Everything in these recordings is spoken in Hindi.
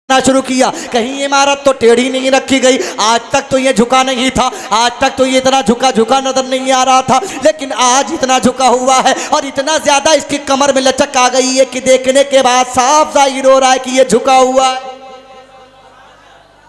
शुरू किया। कहीं इमारत तो टेढ़ी नहीं रखी गई, आज तक तो ये झुका नहीं था, आज तक तो ये इतना झुका झुका नजर नहीं आ रहा था, लेकिन आज इतना झुका हुआ है और इतना ज्यादा इसकी कमर में लचक आ गई है कि देखने के बाद साफ जाहिर हो रहा है कि ये झुका हुआ है।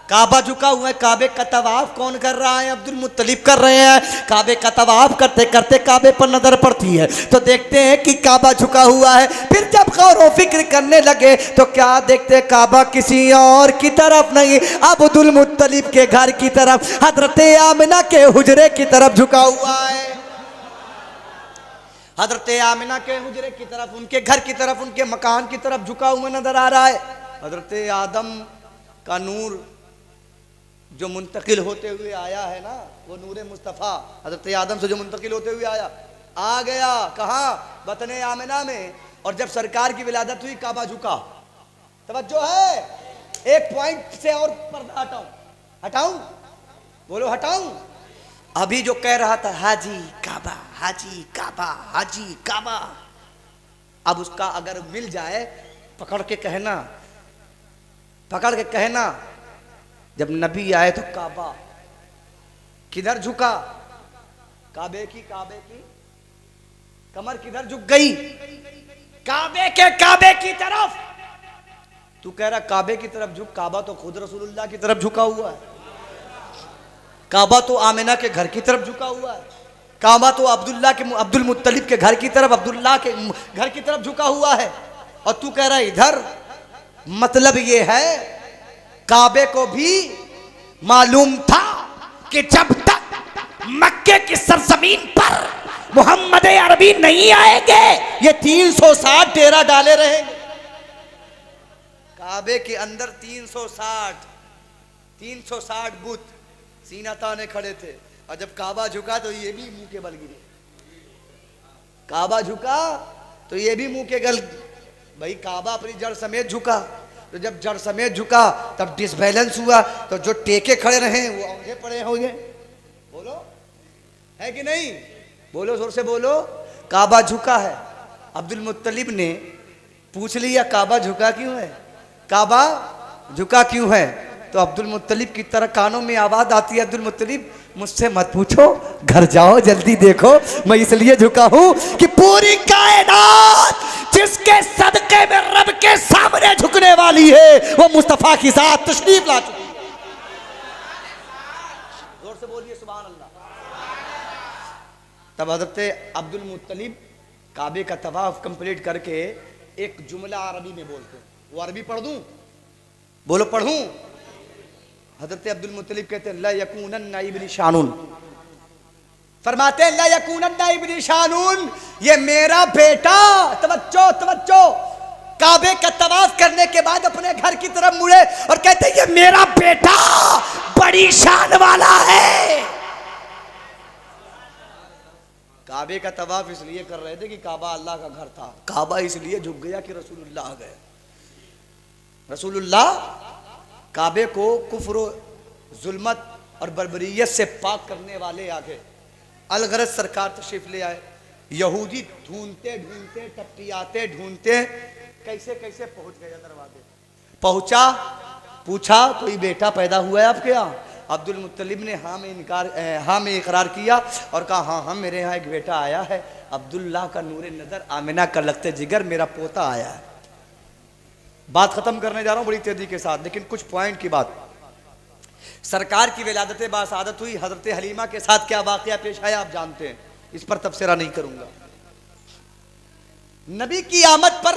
काबा झुका हुआ है। काबे का तवाफ कौन कर रहा है? अब्दुल मुत्तलिब कर रहे हैं। काबे का तवाफ करते करते काबे पर नजर पड़ती है तो देखते हैं कि काबा झुका हुआ है। फिर जब गौर व फिक्र करने लगे तो क्या देखते, काबा किसी और की तरफ नहीं, अब्दुल मुत्तलिब के घर की तरफ, हजरत आमिना के हुजरे की तरफ झुका हुआ है। हजरत आमिना के हुजरे की तरफ, उनके घर की तरफ, उनके मकान की तरफ झुका हुआ नजर आ रहा है। हजरत आदम का नूर जो मुंतकिल होते हुए आया है ना, वो नूरे मुस्तफ़ा हजरत आदम से जो मुंतकिल होते हुए आया, आ गया कहाँ? वतन आमिना में। और जब सरकार की विलादत हुई, काबा झुका। तवज्जो है, एक पॉइंट से और पर्दा हटाऊं, हटाऊं, बोलो हटाऊं। अभी जो कह रहा था हाजी काबा, हाजी काबा, हाजी काबा, अब उसका अगर मिल जाए पकड़ के कहना, पकड़ के कहना, जब नबी आए तो काबा किधर झुका? काबे की कमर किधर झुक गई? काबे की तरफ। तू कह रहा काबे की तरफ झुक, काबा तो खुद रसूलुल्लाह की तरफ झुका हुआ है। काबा तो आमिना के घर की तरफ झुका हुआ है। काबा तो अब्दुल मुत्तलिब के घर की तरफ, अब्दुल्लाह के घर की तरफ झुका हुआ है। और तू कह रहा इधर। मतलब ये है काबे को भी मालूम था कि जब तक मक्के की सरजमीन पर मोहम्मद अरबी नहीं आएंगे, ये 360 डेरा डाले रहेंगे। काबे के अंदर 360 बुत सीना ताने खड़े थे। और जब काबा झुका तो ये भी मुंह के बल गिरे। काबा झुका तो ये भी मुंह के गल। भाई काबा अपनी जड़ समेत झुका, तो जब जड़ समेत झुका तब डिसबैलेंस हुआ, तो जो टेके खड़े रहे वो औंधे पड़े होंगे। बोलो है कि नहीं? बोलो जोर से बोलो। काबा झुका है। अब्दुल मुत्तलिब ने पूछ लिया काबा झुका क्यों है? काबा झुका क्यों है? तो अब्दुल मुत्तलिब की तरह कानों में आवाज आती है, अब्दुल मुत्तलिब मुझसे मत पूछो, घर जाओ जल्दी देखो, मैं इसलिए झुका हूं कि पूरी कायनात जिसके सदके में रब के सामने झुकने वाली है वो मुस्तफा की जात तशरीफ ला चुकी है। जोर से बोलिए सुभान अल्लाह। तब हजरत अब्दुल मुत्तलिब काबे का तवाफ कंप्लीट करके एक जुमला अरबी में बोलते हैं। वो अरबी पढ़ दूं? बोलो पढ़ूं? हजरत अब्दुल मुत्तलिब कहते हैं ला यकूनन्ना इब्नी शानून, फरमाते हैं ला यकूनन्ना इब्नी शानून, ये मेरा बेटा। तवज्जो तवज्जो। काबे का तवाफ करने के बाद अपने घर की तरफ मुड़े और कहते हैं ये मेरा बेटा बड़ी शान वाला है। काबे का तवाफ इसलिए कर रहे थे कि काबा अल्लाह का घर था। काबा इसलिए झुक गया कि रसूलुल्लाह आ गए। रसूलुल्लाह काबे को कुफ्र, जुल्मत और बर्बरियत से पाक करने वाले आ गए। अलगरज सरकार तशरीफ ले आए। यहूदी ढूंढते ढूंढते, टपटियाते ढूंढते कैसे कैसे पहुंच गए दरवाजे। पहुंचा, पूछा कोई बेटा पैदा हुआ है आपके यहाँ? अब्दुल मुत्तलिब ने हाँ में इकरार किया और कहा हाँ हाँ मेरे यहाँ एक बेटा आया है, अब्दुल्लाह का नूरे नज़र, आमिना का लगते जिगर, मेरा पोता आया है। बात खत्म करने जा रहा हूं बड़ी तेजी के साथ, लेकिन कुछ पॉइंट की बात। सरकार की विलादत बासादत हुई, हजरत हलीमा के साथ क्या वाकया पेश आया आप जानते हैं, इस पर तबसरा नहीं करूंगा। नबी की आमद पर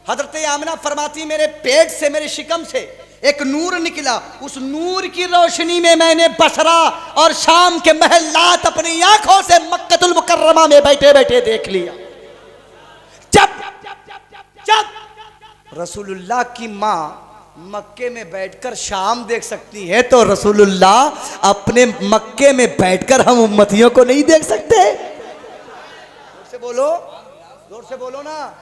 हजरत आमिना फरमाती मेरे पेट से, मेरे शिकम से एक नूर निकला, उस नूर की रोशनी में मैंने बसरा और शाम के महल्लात अपनी आंखों से मक्कतुल मुकर्रमा में बैठे बैठे देख लिया। जब रसूलुल्लाह की माँ मक्के में बैठकर शाम देख सकती है तो रसूलुल्लाह अपने मक्के में बैठकर हम उम्मतियों को नहीं देख सकते? जोर से बोलो, जोर से बोलो ना,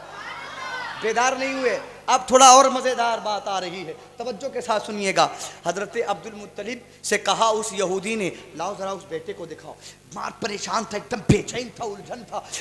बेदार नहीं हुए। अब थोड़ा और मजेदार बात आ रही है, तवज्जो के साथ सुनिएगा। हजरत अब्दुल मुत्तलिब से कहा उस यहूदी ने, लाओ जरा उस बेटे को दिखाओ। मार परेशान था, एकदम बेचैन था,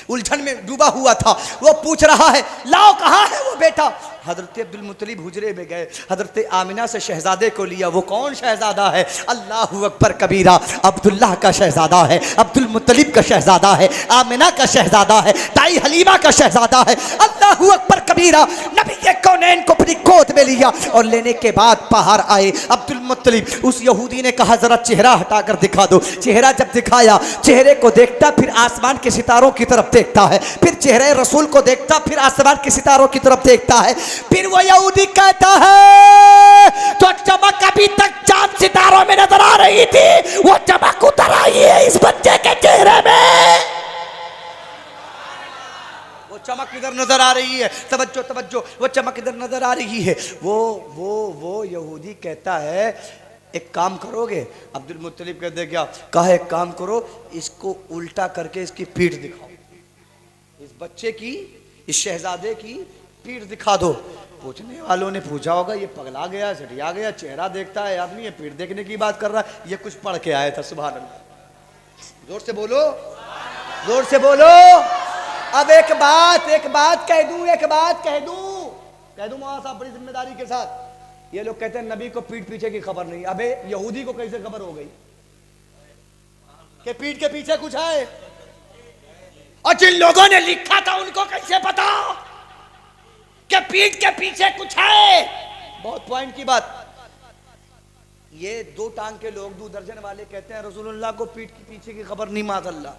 उलझन में डूबा हुआ था। वो पूछ रहा है, लाओ कहाँ है वो बेटा? हजरत अब्दुल मुत्तलिब हुजरे में गए, हजरत आमिना से शहजादे को लिया। वो कौन शहजादा है? अल्लाहु अकबर कबीरा, अब्दुल्लाह का शहजादा है, अब्दुल मुत्तलिब का शहजादा है, आमिना का शहजादा है, ताई हलीमा का शहजादा है। अल्लाहु अकबर कबीरा। नबी के कौनैन को अपनी गोद में लिया और लेने के बाद बाहर आए अब्दुल मुत्तलिब। उस यहूदी ने कहा, जरा चेहरा हटाकर दिखा दो। चेहरा जब दिखाया, चेहरे को देखता, फिर आसमान के सितारों की तरफ देखता है, फिर चेहरे रसूल को देखता, फिर आसमान के सितारों की तरफ देखता है। फिर वो यहूदी कहता है, तो चमक अभी तक चांद सितारों में नजर आ रही थी, वो चमक उतर आई है इस बच्चे के चेहरे में। वो चमक इधर नजर आ रही है, तवज्जो तवज्जो, वो चमक इधर नजर आ रही है। वो यहूदी कहता है, एक काम करोगे? अब्दुल मुत्तलिब कहते क्या? कहा एक काम करो, इसको उल्टा करके इसकी पीठ दिखाओ, इस बच्चे की, इस शहजादे की पीठ दिखा दो। पूछने वालों ने पूछा होगा, ये पगला गया, सटिया गया, चेहरा देखता है आदमी, ये पीठ देखने की बात कर रहा है, ये कुछ पढ़ के आया था। सुभान अल्लाह, जोर से बोलो, जोर से बोलो। अब एक बात कह दूं मौलाना साहब, बड़ी जिम्मेदारी के साथ। ये लोग कहते हैं नबी को पीठ पीछे की खबर नहीं। अबे यहूदी को कैसे खबर हो गई कि पीठ के पीछे कुछ है? और जिन लोगों ने लिखा था उनको कैसे पता कि पीठ के पीछे कुछ है? बहुत पॉइंट की बात। ये दो टांग के लोग, 2 दर्जन वाले कहते हैं रसूलुल्लाह को पीठ के पीछे की खबर नहीं माज़अल्लाह।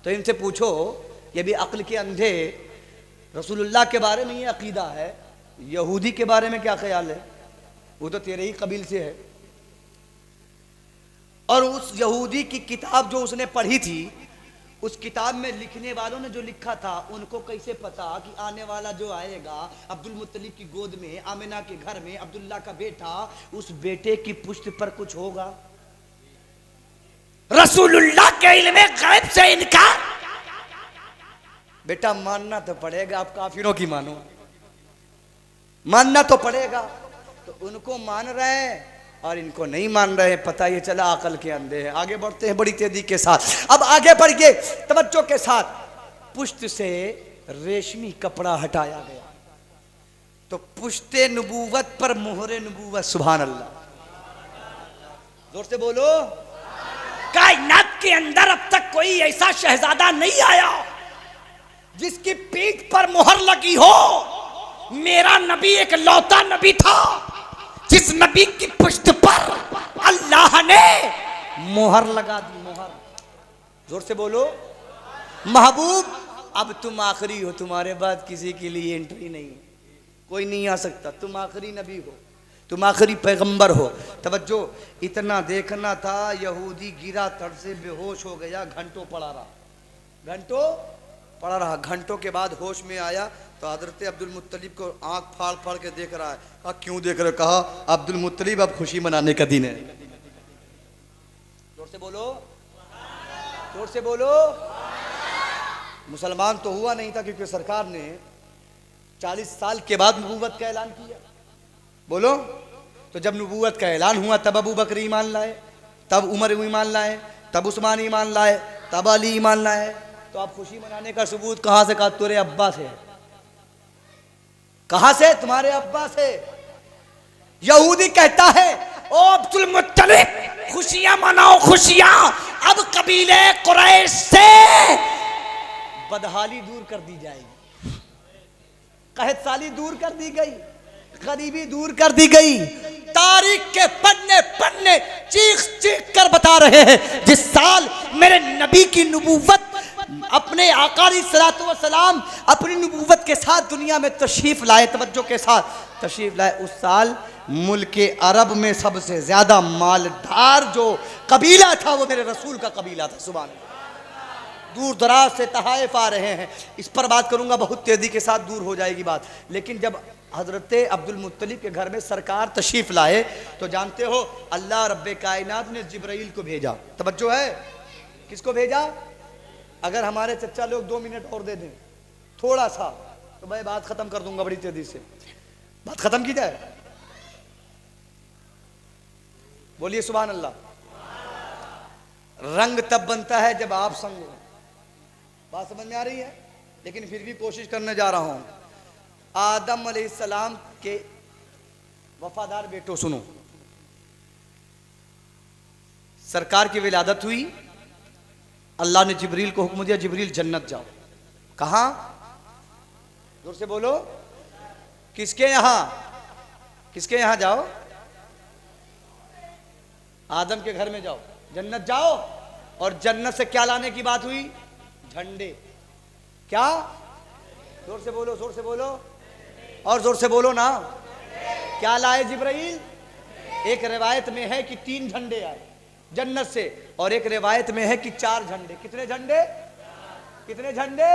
तो इनसे पूछो, ये भी अक्ल के अंधे, रसूलुल्लाह के बारे में ये अकीदा है, यहूदी के बारे में क्या ख्याल है? वो तो तेरे ही कबील से है। और उस यहूदी की किताब जो उसने पढ़ी थी, उस किताब में लिखने वालों ने जो लिखा था, उनको कैसे पता कि आने वाला जो आएगा अब्दुल मुत्तलिब की गोद में, आमिना के घर में, अब्दुल्ला का बेटा, उस बेटे की पुष्ट पर कुछ होगा? रसूलुल्लाह के इल्म गैब से इनकार। बेटा मानना तो पड़ेगा, आप काफिरों की मानो, मानना तो पड़ेगा। तो उनको मान रहे हैं और इनको नहीं मान रहे हैं, पता ये चला अकल के अंधे हैं। आगे बढ़ते हैं बड़ी तेजी के साथ। अब आगे बढ़ के तवज्जो के साथ, पुश्त से रेशमी कपड़ा हटाया गया तो पुश्ते नबूवत पर मोहरे नबूवत। सुभान अल्लाह, जोर से बोलो। कायनात के अंदर अब तक कोई ऐसा शहजादा नहीं आया जिसकी पीठ पर मोहर लगी हो। मेरा नबी एक लौता नबी था जिस नबी की पुश्त पर अल्लाह ने मोहर लगा दी, मोहर। जोर से बोलो। महबूब, अब तुम आखिरी हो, तुम्हारे बाद किसी के लिए एंट्री नहीं है, कोई नहीं आ सकता। तुम आखिरी नबी हो, तुम आखिरी पैगंबर हो। तवज्जो, इतना देखना था, यहूदी गिरा, तड़ से बेहोश हो गया, घंटों पड़ा रहा। घंटों के बाद होश में आया तो हजरत अब्दुल मुत्तलिब को आंख फाड़ फाड़ के देख रहा है। कहा क्यों देख रहे हो? कहा अब्दुल मुत्तलिब, अब खुशी मनाने का दिन है। जोर से बोलो, जोर से बोलो। मुसलमान तो हुआ नहीं था क्योंकि सरकार ने 40 साल के बाद नबूवत का ऐलान किया। बोलो। तो जब नबूवत का ऐलान हुआ तब अबू बकर ईमान लाए, तब उमर ईमान लाए, तब उस्मान ईमान लाए, तब अली ईमान लाए। तो आप खुशी मनाने का सबूत कहां से? कहा तेरे अब्बा से। कहां से? तुम्हारे अब्बा से। यहूदी कहता है, ओ अब्दुल मुत्तलिब, खुशियां मनाओ, खुशियां। अब कबीले कुरैश से बदहाली दूर कर दी जाएगी, कहत साली दूर कर दी गई, गरीबी दूर कर दी गई। तारीख के पन्ने पन्ने चीख चीख कर बता रहे हैं, जिस साल मेरे नबी की नबूवत, अपने आका अलैहिस्सलातु वस्सलाम अपनी नबूवत के साथ दुनिया में तशरीफ लाए, तवज्जो के साथ तशरीफ लाए, उस साल मुल्क अरब में सबसे ज्यादा मालदार जो कबीला था वो मेरे रसूल का कबीला था। सुभान अल्लाह। दूर दराज से तहाइफ आ रहे हैं। इस पर बात करूंगा, बहुत तेजी के साथ दूर हो जाएगी बात। लेकिन जब हजरत अब्दुल मुत्तलिब के घर में सरकार तशरीफ लाए तो जानते हो अल्लाह रब्बे कायनात ने जिब्राइल को भेजा। तवज्जो है, किसको भेजा? अगर हमारे चच्चा लोग 2 मिनट और दे दें थोड़ा सा तो मैं बात खत्म कर दूंगा बड़ी तेजी से। बात खत्म की जाए, बोलिए सुभान अल्लाह। रंग तब बनता है जब आप संग हो। बात समझ में आ रही है? लेकिन फिर भी कोशिश करने जा रहा हूं। आदम अलैहिस्सलाम के वफादार बेटो सुनो, सरकार की विलादत हुई, अल्लाह ने जिब्रील को हुक्म दिया, जिब्रील जन्नत जाओ। कहां? जोर से बोलो। किसके यहां? किसके यहां जाओ? आदम के घर में जाओ, जन्नत जाओ। और जन्नत से क्या लाने की बात हुई? झंडे। क्या? जोर से बोलो, जोर से बोलो, और जोर से बोलो ना। क्या लाए जिब्राइल? एक रिवायत में है कि 3 झंडे आए जन्नत से, और एक रिवायत में है कि 4 झंडे। कितने झंडे? कितने झंडे?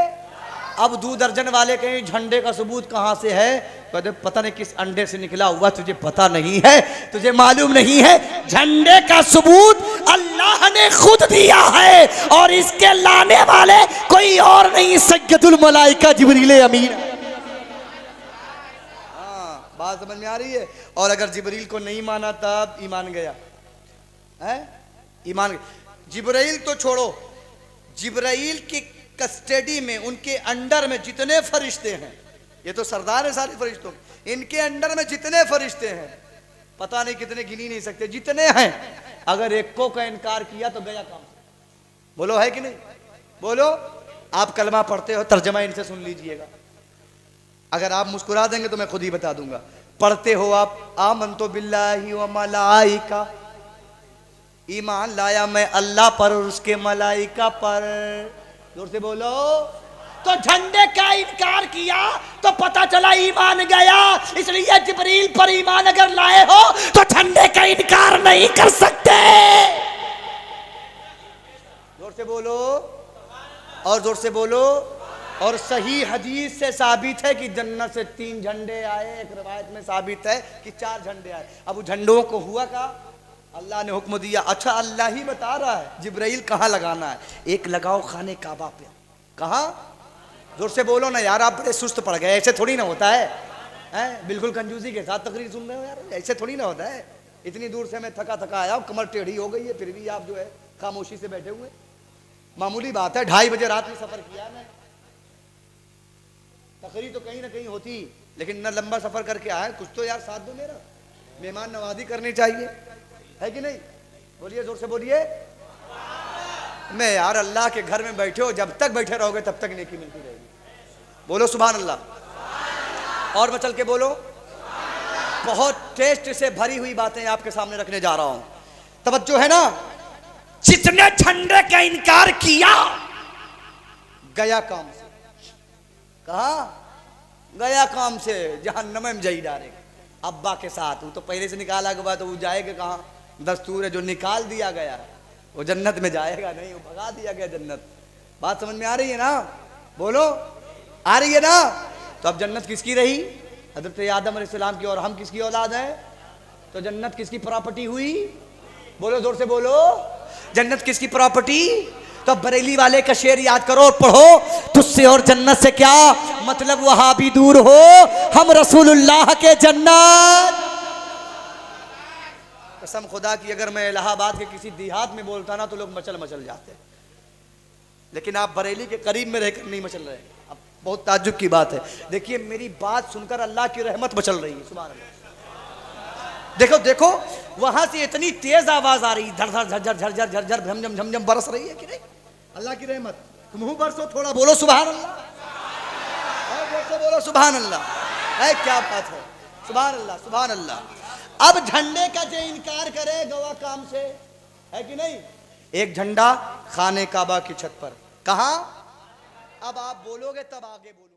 अब 2 दर्जन वाले कहीं झंडे का सबूत कहां से है? कहते पता नहीं किस अंडे से निकला हुआ, तुझे पता नहीं है, तुझे मालूम नहीं है। झंडे का सबूत अल्लाह ने खुद दिया है, और इसके लाने वाले कोई और नहीं, सय्यदुल मलाइका जिब्रील अमीन। हाँ, बात समझ में आ रही है? और अगर जिब्रील को नहीं माना तब ईमान गया है, ईमान। जिब्राइल तो छोड़ो, जिब्राइल की कस्टडी में, उनके अंडर में जितने फरिश्ते हैं, ये तो सरदार है सारे फरिश्तों, इनके अंडर में जितने फरिश्ते हैं पता नहीं कितने, गिनी नहीं सकते, जितने हैं। अगर एक को का इनकार किया तो गया काम। बोलो है कि नहीं? बोलो। आप कलमा पढ़ते हो, तर्जमा इनसे सुन लीजिएगा। अगर आप मुस्कुरा देंगे तो मैं खुद ही बता दूंगा। पढ़ते हो आप आमनतु बिल्लाहि व मलाइका, ईमान लाया मैं अल्लाह पर और उसके मलाइका पर। जोर से बोलो। तो झंडे का इनकार किया तो पता चला ईमान गया। इसलिए जिब्रील पर ईमान अगर लाए हो तो झंडे का इनकार नहीं कर सकते। जोर से बोलो, और जोर से बोलो। और सही हदीस से साबित है कि जन्नत से 3 झंडे आए, एक रिवायत में साबित है कि 4 झंडे आए। अब झंडों को हुआ का अल्लाह ने हुक्म दिया। अच्छा, अल्लाह ही बता रहा है जिब्राइल कहाँ लगाना है। एक लगाओ खाने काबा पे। कहाँ? जोर से बोलो ना यार, आप बड़े सुस्त पड़ गए। ऐसे थोड़ी ना होता है, हैं? बिल्कुल कंजूसी के साथ तकरीर सुन रहे हो यार, ऐसे थोड़ी ना होता है। इतनी दूर से मैं थका थका आया हूँ, कमर टेढ़ी हो गई है, फिर भी आप जो है खामोशी से बैठे हुए। मामूली बात है, 2:30 बजे रात में सफर किया मैं। तकरीर तो कहीं ना कहीं होती, लेकिन न लंबा सफर करके आया, कुछ तो यार साथ दो मेरा। मेहमान नवाजी करनी चाहिए, है कि नहीं? बोलिए, जोर से बोलिए। मैं यार अल्लाह के घर में बैठे हो, जब तक बैठे रहोगे तब तक नेकी मिलती रहेगी। बोलो सुभान अल्लाह। और मचल के बोलो। बहुत टेस्ट से भरी हुई बातें आपके सामने रखने जा रहा हूं, तवज्जो है ना। जितने झंडे का इनकार किया गया काम से। कहा? गया काम से, जहन्नम में जाई डायरेक्ट अब्बा के साथ। वो तो पहले से निकाला के बाद तो वो जाएगा कहाँ? दस्तूर है जो निकाल दिया गया, वो जन्नत में जाएगा नहीं, वो भगा दिया गया जन्नत। बात समझ में आ रही है ना? बोलो, आ रही है ना? तो अब जन्नत किसकी रही? हजरत आदम अलैहिस्सलाम की। और हम किसकी औलाद हैं? तो जन्नत किसकी प्रॉपर्टी हुई? बोलो, जोर से बोलो। जन्नत किसकी प्रॉपर्टी? तो बरेली वाले का शेर याद करो और पढ़ो, तुझसे और जन्नत से क्या मतलब, वहां भी दूर हो, हम रसूलुल्लाह के जन्नत। कसम खुदा की, अगर मैं इलाहाबाद के किसी देहात में बोलता ना तो लोग मचल मचल जाते, लेकिन आप बरेली के करीब में रहकर नहीं मचल रहे। अब बहुत ताज्जुब की बात है। देखिए, मेरी बात सुनकर अल्लाह की रहमत मचल रही है। सुभान अल्लाह। देखो देखो, वहां से इतनी तेज आवाज आ रही, धड़ धड़ झरझर झरझर झरझर झमझम झमझम बरस रही है कि नहीं? अल्लाह की रहमत। तुम बरसो, थोड़ा बोलो सुभान अल्लाह, बोलो सुभान अल्लाह। है क्या बात है? सुभान अल्लाह, सुभान अल्लाह। अब झंडे का जो इनकार करे गवा काम से, है कि नहीं? एक झंडा खाने काबा की छत पर। कहां? अब आप बोलोगे तब आगे बोलो।